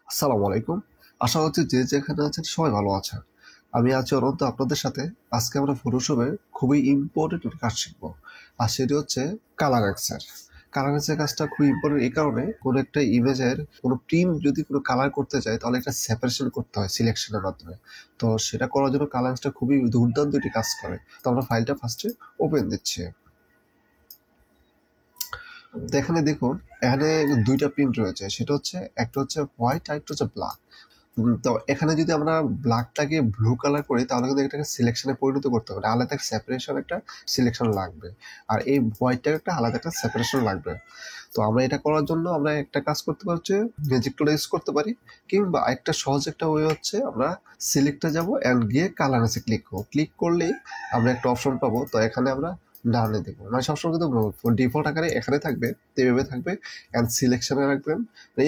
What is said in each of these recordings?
আসসালামু আলাইকুম। আশা হচ্ছে যে যেখানে আছেন সবাই ভালো আছেন। আমি আছি অনন্ত আপনাদের সাথে। আজকে আমরা ফটোশপে খুবই ইম্পর্টেন্ট একটা কাজ শিখবো। আর সেটি হচ্ছে কালার এক্সের। কালার এক্সের কাজটা খুবই ইম্পর্টেন্ট এই কারণে কোনো একটা ইমেজের কোনো প্রিন্ট যদি কোনো কালার করতে চায় তাহলে একটা সেপারেশন করতে হয় সিলেকশনের মাধ্যমে। তো সেটা করার জন্য কালার এক্সটা খুবই দুর্দান্ত একটি কাজ করে। তো আমরা ফাইলটা ফার্স্টে ওপেন দিচ্ছি। তো এখানে দেখুন, এখানে দুইটা প্রিন্ট রয়েছে, সেটা হচ্ছে একটা হচ্ছে হোয়াইট আর একটা হচ্ছে ব্ল্যাক। তো এখানে যদি আমরা ব্ল্যাকটাকে ব্লু কালার করি তাহলে কিন্তু এটাকে সিলেকশনে পরিণত করতে হবে, আলাদা একটা সেপারেশন একটা সিলেকশন লাগবে। আর এই হোয়াইটটার একটা আলাদা একটা সেপারেশন লাগবে। তো আমরা এটা করার জন্য আমরা একটা কাজ করতে পারছি, ম্যাজিক টুল ইউজ করতে পারি, কিংবা একটা সহজ একটা ওয়ে হচ্ছে আমরা সিলেক্টে যাব অ্যান্ড গিয়ে কালারেন্সে ক্লিক করবো। ক্লিক করলেই আমরা একটা অপশন পাবো। তো এখানে আমরা ডানে দেবো, মানে সবসময় কিন্তু ডিফল্ট আকারে এখানে থাকবে, এভাবে থাকবে। অ্যান্ড সিলেকশনে রাখবেন।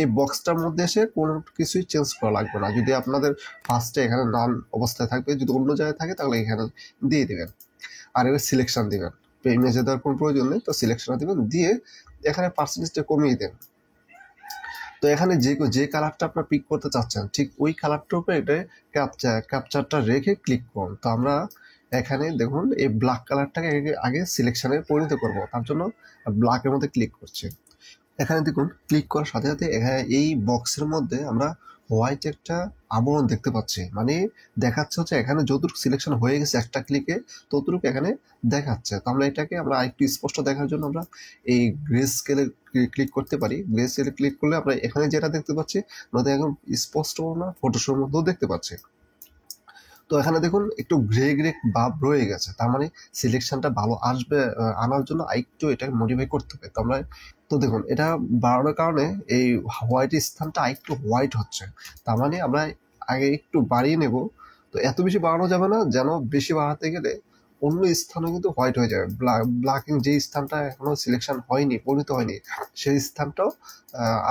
এই বক্সটার মধ্যে এসে কোনো কিছুই চেঞ্জ করা লাগবে না। যদি আপনাদের ফার্স্টে এখানে ডান অবস্থায় থাকবে, যদি অন্য জায়গায় থাকে তাহলে এখানে দিয়ে দিবেন। আর এবার সিলেকশন দিবেন। ইমেজে দেওয়ার কোনো প্রয়োজন নেই, তো সিলেকশন দিবেন, দিয়ে এখানে পার্সেন্টেজটা কমিয়ে দেন। তো এখানে যে যে কালারটা আপনার পিক করতে চাচ্ছেন ঠিক ওই কালারটার উপরে এটা ক্যাপচারটা রেখে ক্লিক করুন। তো আমরা এখানে দেখুন এই ব্ল্যাক কালারটাকে আগে সিলেকশনে পরিণত করব, তার জন্য ব্ল্যাকের মধ্যে ক্লিক করছি। এখানে দেখুন, ক্লিক করার সাথে সাথে এখানে এই বক্সের মধ্যে আমরা হোয়াইট একটা আবরণ দেখতে পাচ্ছি, মানে দেখাচ্ছে হচ্ছে এখানে যতটুকু সিলেকশন হয়ে গেছে একটা ক্লিকে ততটুকু এখানে দেখাচ্ছে। তো আমরা এটাকে আমরা আরেকটু স্পষ্ট দেখার জন্য আমরা এই গ্রে স্কেলে ক্লিক করতে পারি। গ্রে স্কেলে ক্লিক করলে আমরা এখানে যেটা দেখতে পাচ্ছি আমাদের এখন স্পষ্ট আমরা ফটোশপের মধ্যেও দেখতে পাচ্ছি। তো এখানে দেখুন একটু গ্রে গ্রে ভাব রয়ে গেছে, তার মানে সিলেকশনটা ভালো আসবে। আনার জন্য আরেকটু এটাকে মডিফাই করতে হবে। তো আমরা, তো দেখুন এটা বাড়ানোর কারণে এই হোয়াইট স্থানটা আরেকটু হোয়াইট হচ্ছে, তার মানে আমরা আগে একটু বাড়িয়ে নেব। তো এত বেশি বাড়ানো যাবে না, যেন বেশি বাড়াতে গেলে অন্য স্থানও কিন্তু হোয়াইট হয়ে যাবে। ব্ল্যাকিং যে স্থানটা এখনো সিলেকশন হয়নি, পরিণত হয়নি, সেই স্থানটাও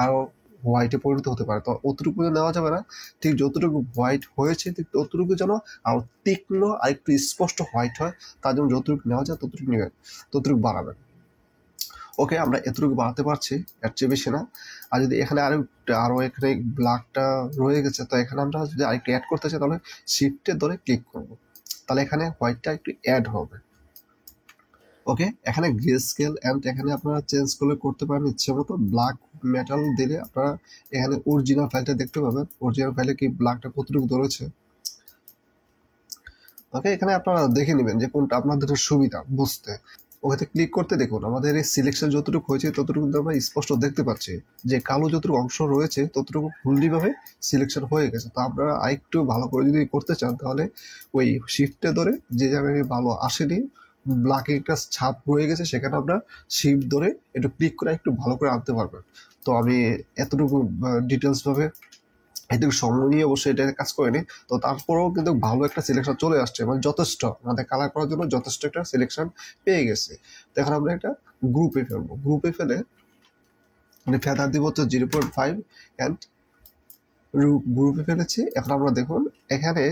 আরো হোয়াইটে পরিণত হতে পারে। তো অতটুকু নেওয়া যাবে না, ঠিক যতটুকু হোয়াইট হয়েছে ঠিক ততটুকু যেন আরো তীক্ষ্ণ আর একটু স্পষ্ট হোয়াইট হয়, তার জন্য যতটুকু নেওয়া যায় ততটুকু নেবেন, ততটুকু বাড়াবেন। ওকে, আমরা এতটুকু বাড়াতে পারছি, এর চেয়ে বেশি না। আর যদি এখানে আরো এখানে ব্ল্যাকটা রয়ে গেছে, তো এখানে আমরা যদি আরেকটু অ্যাড করতে চাই তাহলে শিফটে ধরে ক্লিক করব, তাহলে এখানে হোয়াইটটা একটু অ্যাড হবে। ওকে, এখানে গ্রে স্কেল অ্যান্ড এখানে আপনারা চেঞ্জ করতে পারেন ইচ্ছে মতো। ব্ল্যাক মেটাল দিলে আপনারা এখানে অরিজিনাল ফাইলটা দেখতে পাবেন, অরিজিনাল ফাইলে কি ব্ল্যাকটা কতটুকু ধরেছে। ওকে, এখানে আপনারা দেখে নেবেন যে কোনটা আপনাদের সুবিধা বুঝতে। ওখানে ক্লিক করতে দেখুন আমাদের এই সিলেকশন যতটুকু হয়েছে ততটুকু কিন্তু আমরা স্পষ্ট দেখতে পাচ্ছি যে কালো যতটুকু অংশ রয়েছে ততটুকু ফুললি ভাবে সিলেকশন হয়ে গেছে। তো আপনারা আরেকটু ভালো করে যদি করতে চান তাহলে ওই শিফটে ধরে যে জায়গায় ভালো আসেনি, ব্ল্যাকে একটা ছাপ রয়ে গেছে, সেখানে আমরা শিফট ধরে একটু ক্লিক করে একটু ভালো করে আনতে পারবেন। তো আমি এতটুকু ডিটেলস ভাবে এটুকু সময় নিয়ে অবশ্যই এটা কাজ করেনি। তো তারপরেও কিন্তু ভালো একটা সিলেকশন চলে আসছে, মানে যথেষ্ট আমাদের কালার করার জন্য যথেষ্ট একটা সিলেকশন পেয়ে গেছে। তো এখন আমরা একটা গ্রুপে ফেলবো, গ্রুপে ফেলে মানে ফেদার দিব হচ্ছে 0.5 অ্যান্ড গ্রুপে ফেলেছি। এখন আমরা দেখুন এখানে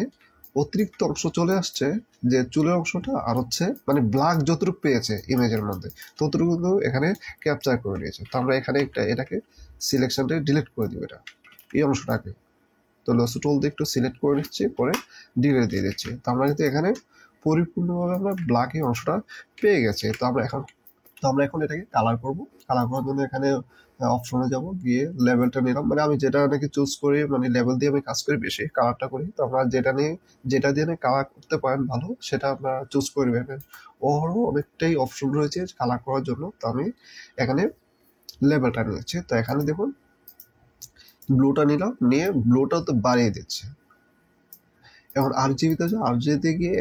অতিরিক্ত অংশ চলে আসছে, যে চুলের অংশটা আর হচ্ছে মানে ব্ল্যাক যতটুকু পেয়েছে ইমেজের মধ্যে ততটুকু কিন্তু এখানে ক্যাপচার করে নিয়েছে। তো আমরা এখানে এটাকে সিলেকশনটা ডিলিট করে দিব, এটা এই অংশটাকে। তো লসো টুল দিয়ে একটু সিলেক্ট করে নিচ্ছি, পরে ডিলিট দিয়ে দিচ্ছি। তো আমরা কিন্তু এখানে পরিপূর্ণভাবে আমরা ব্ল্যাক এই অংশটা পেয়ে গেছি। তো আমরা এখন এটাকে কালার করব। কালার করার জন্য এখানে অপশনে যাব, গিয়ে লেভেলটা নিলাম, মানে আমি যেটা নাকি চুজ করি, মানে লেভেল দিয়ে আমি কাজ করি বেশি, কালারটা করি। তো আপনারা যেটা দিয়ে কালার করতে পারেন ভালো সেটা আপনারা চুজ করবেন। ওরও অনেকটাই অপশন রয়েছে কালার করার জন্য। তো আমি এখানে লেভেলটা নিয়েছি। তো এখানে দেখুন ব্লুটা নিলাম, নিয়ে ব্লুটা তো বাড়িয়ে দিচ্ছে। এখন আরজিবিতে যাও, আরজিবিতে গিয়ে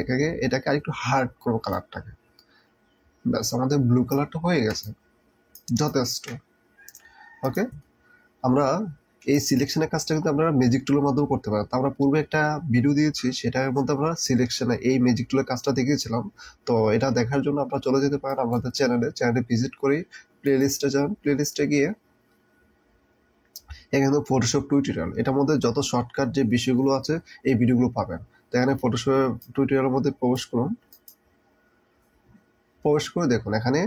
এটাকে আরেকটু হার্ড করো কালারটাকে। ব্যাস, আমাদের ব্লু কালারটা হয়ে গেছে, যথেষ্ট। ওকে, আমরা এই সিলেকশনের কাজটা কিন্তু আমরা ম্যাজিক টুলের মাধ্যমে করতে পারি। তো আমরা পূর্বে একটা ভিডিও দিয়েছি, সেটার মধ্যে আমরা সিলেকশনে এই ম্যাজিক টুলের কাজটা দেখিয়েছিলাম। তো এটা দেখার জন্য আপনারা চলে যেতে পারেন আমাদের চ্যানেলে ভিজিট করে প্লে লিস্টে যান। প্লে লিস্টে গিয়ে এখানে ফটোশপ টিউটোরিয়াল, এটার মধ্যে যত শর্টকাট যে বিষয়গুলো আছে এই ভিডিওগুলো পাবেন। তো এখানে ফটোশপ টিউটোরিয়ালের মধ্যে প্রবেশ করুন। প্রবেশ করে দেখুন এখানে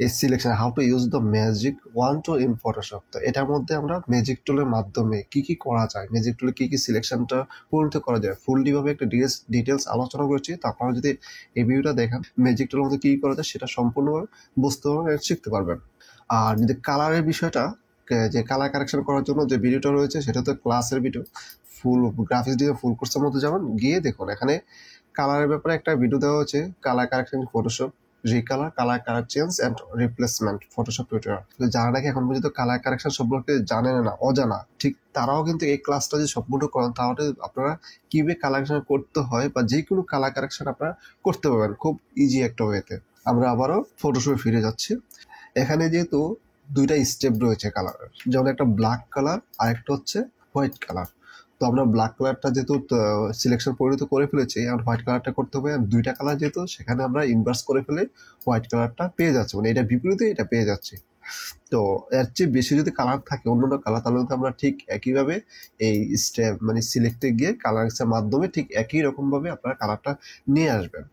এই selection how to use the magic wand tool in Photoshop. তো এটার মধ্যে আমরা ম্যাজিক টুলের মাধ্যমে কি কি করা যায়, ম্যাজিক টুলে কি কি সিলেকশনটা পরিণত করা যায় ফুললিভাবে একটা ডিটেলস আলোচনা করেছি। তো আপনারা যদি এই ভিডিওটা দেখেন ম্যাজিক টুলের মধ্যে কি করা যায় সেটা সম্পূর্ণভাবে বুঝতে পারবেন, শিখতে পারবেন। আর যদি কালারের বিষয়টা, যে কালার কারেকশন করার জন্য যে ভিডিওটা রয়েছে সেটা তো ক্লাসের ভিডিও, ফুল গ্রাফিক্স ডিজাইন ফুল কোর্সের মধ্যে যাবেন, গিয়ে দেখুন এখানে কালারের ব্যাপারে একটা ভিডিও দেওয়া হচ্ছে, colour correction Photoshop, recolour, colour colour change and replacement Photoshop tutorial. যারা নাকি এখন পর্যন্ত কালার কারেকশন সম্পর্কে জানেন না, অজানা, ঠিক তারাও কিন্তু এই ক্লাসটা যদি সম্পূর্ণ করেন তাহলে আপনারা কিভাবে কালার কারেকশন করতে হয় বা যে কোনো কালার কারেকশন আপনারা করতে পারবেন খুব ইজি একটা ওয়েতে। আমরা আবারও ফটোশপে ফিরে যাচ্ছি। এখানে যেহেতু দুইটা স্টেপ রয়েছে কালারের, যেমন একটা ব্ল্যাক কালার আর একটা হচ্ছে হোয়াইট কালার। তো আমরা ব্ল্যাক কালারটা যেহেতু সিলেকশন পরিণত করে ফেলেছি, আর হোয়াইট কালারটা করতে হবে, আর দুইটা কালার যেহেতু সেখানে আমরা ইনভার্স করে ফেলে হোয়াইট কালারটা পেয়ে যাচ্ছি, মানে এটা বিপরীতে এটা পেয়ে যাচ্ছি। তো এর চেয়ে বেশি যদি কালার থাকে অন্য কালার, তাহলে কিন্তু আমরা ঠিক একইভাবে এই স্টেপ মানে সিলেক্টে গিয়ে কালারের মাধ্যমে ঠিক একই রকমভাবে আপনারা কালারটা নিয়ে আসবেন।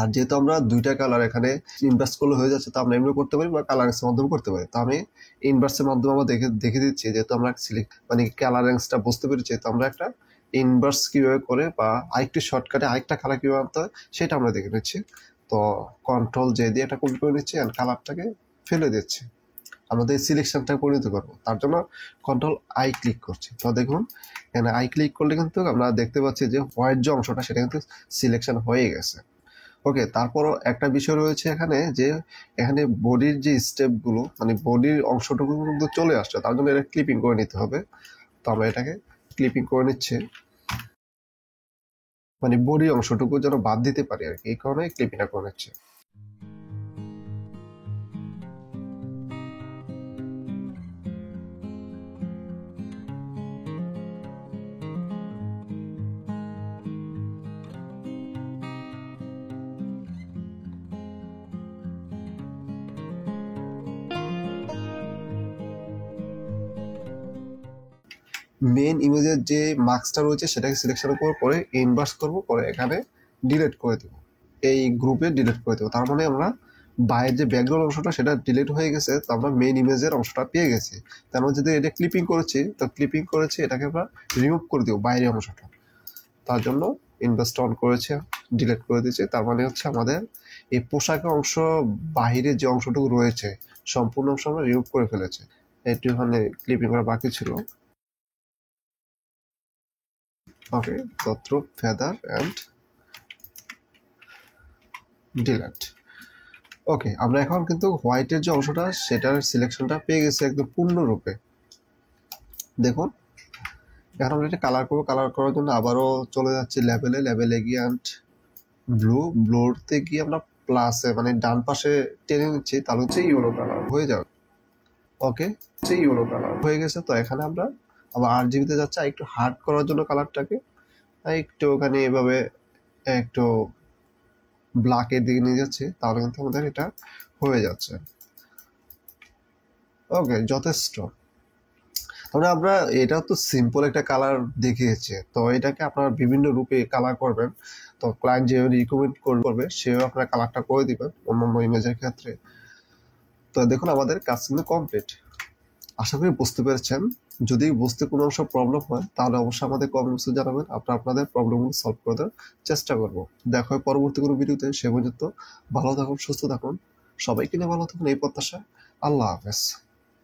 আর যেহেতু আমরা দুইটা কালার এখানে ইনভার্স করলে হয়ে যাচ্ছে, তো আমরা এমনি করতে পারি বা কালারেন্সের মাধ্যমে করতে পারি। তো আমি ইনভার্সের মাধ্যমে আমরা দেখে দিচ্ছি, যেহেতু আমরা সিলেক্ট মানে কালারেন্সটা বুঝতে পেরেছি, তো আমরা একটা ইনভার্স কিভাবে করে বা আরেকটি শর্টকাটে আরেকটা কালার কিভাবে আনতে হয় সেটা আমরা দেখে নিচ্ছি। তো কন্ট্রোল জে দিয়ে এটা কপি করে নিচ্ছি আর কালারটাকে ফেলে দিচ্ছি, আমাদের সিলেকশনটা পরিণত করবো। তার জন্য কন্ট্রোল আই ক্লিক করছি। তো দেখুন এখানে আই ক্লিক করলে কিন্তু আমরা দেখতে পাচ্ছি যে হোয়াইট যে অংশটা সেটা কিন্তু সিলেকশন হয়ে গেছে। ওকে, তারপরও একটা বিষয় রয়েছে এখানে, যে এখানে বডির যে স্টেপগুলো মানে বডির অংশটুকু কিন্তু চলে আসছে, তার জন্য এটা ক্লিপিং করে নিতে হবে। তো আমরা এটাকে ক্লিপিং করে নিচ্ছি, মানে বডি অংশটুকু যেন বাদ দিতে পারি আর কি, এই কারণে ক্লিপিংটা করে নিচ্ছি। মেইন ইমেজের যে মার্কসটা রয়েছে সেটাকে সিলেকশন করার পরে ইনভার্স করবো, পরে এখানে ডিলিট করে দেবো, এই গ্রুপে ডিলিট করে দেবো। তার মানে আমরা বাইরের যে ব্যাকগ্রাউন্ড অংশটা সেটা ডিলিট হয়ে গেছে, তো আমরা মেইন ইমেজের অংশটা পেয়ে গেছি। তার মানে যদি এটা ক্লিপিং করেছি, তো ক্লিপিং করেছি এটাকে আমরা রিমুভ করে দেবো বাইরের অংশটা। তার জন্য ইনভার্সটা অন করেছি, ডিলিট করে দিয়েছি। তার মানে হচ্ছে আমাদের এই পোশাকের অংশ বাহিরে যে অংশটুকু রয়েছে সম্পূর্ণ অংশ আমরা রিমুভ করে ফেলেছি, একটুখানি ক্লিপিং করা বাকি ছিল। ওকে, তত্র ফেদার অ্যান্ড ডিলেট। ওকে, আমরা এখন কিন্তু হোয়াইটের যে অংশটা সেটার সিলেকশনটা পেয়ে গেছি একদম পূর্ণরূপে। দেখুন এখন আমরা এটা কালার করবো, কালার করার জন্য আবারও চলে যাচ্ছি লেভেলে গিয়ে অ্যান্ড ব্লুতে গিয়ে আমরা প্লাসে মানে ডান পাশে টেনে নিচ্ছি, তাহলে হচ্ছে ইয়েলো কালার হয়ে যাবে। ওকে, সেই ইয়েলো কালার হয়ে গেছে। তো এখানে আমরা আবার RGB-তে যাচ্ছি একটু হার্ড করার জন্য কালারটাকে একটু ওখানে এভাবে একটু ব্ল্যাকের দিকে নিয়ে যাচ্ছে, তাহলে কিন্তু আমাদের এটা হয়ে যাচ্ছে। ওকে, যথেষ্ট। তাহলে আমরা এটা তো সিম্পল একটা কালার দেখিয়েছে, তো এটাকে আপনারা বিভিন্ন রূপে কালার করবেন। তো ক্লায়েন্ট যেভাবে রিকমেন্ড করবে সেভাবে আপনারা কালারটা করে দিবেন অন্যান্য ইমেজের ক্ষেত্রে। তো দেখুন আমাদের কাজ কিন্তু কমপ্লিট। আশা করি বুঝতে পেরেছেন। যদি বুঝতে কোনো অংশ প্রবলেম হয় তাহলে অবশ্যই আমাদের কমেন্ট বক্সে জানাবেন, আপনাদের প্রবলেমগুলো সলভ করে দেওয়ার চেষ্টা করবো। দেখা হয় পরবর্তী কোনো ভিডিওতে। সে পর্যন্ত ভালো থাকুন, সুস্থ থাকুন, সবাইকে নিয়ে ভালো থাকুন এই প্রত্যাশা। আল্লাহ হাফেজ।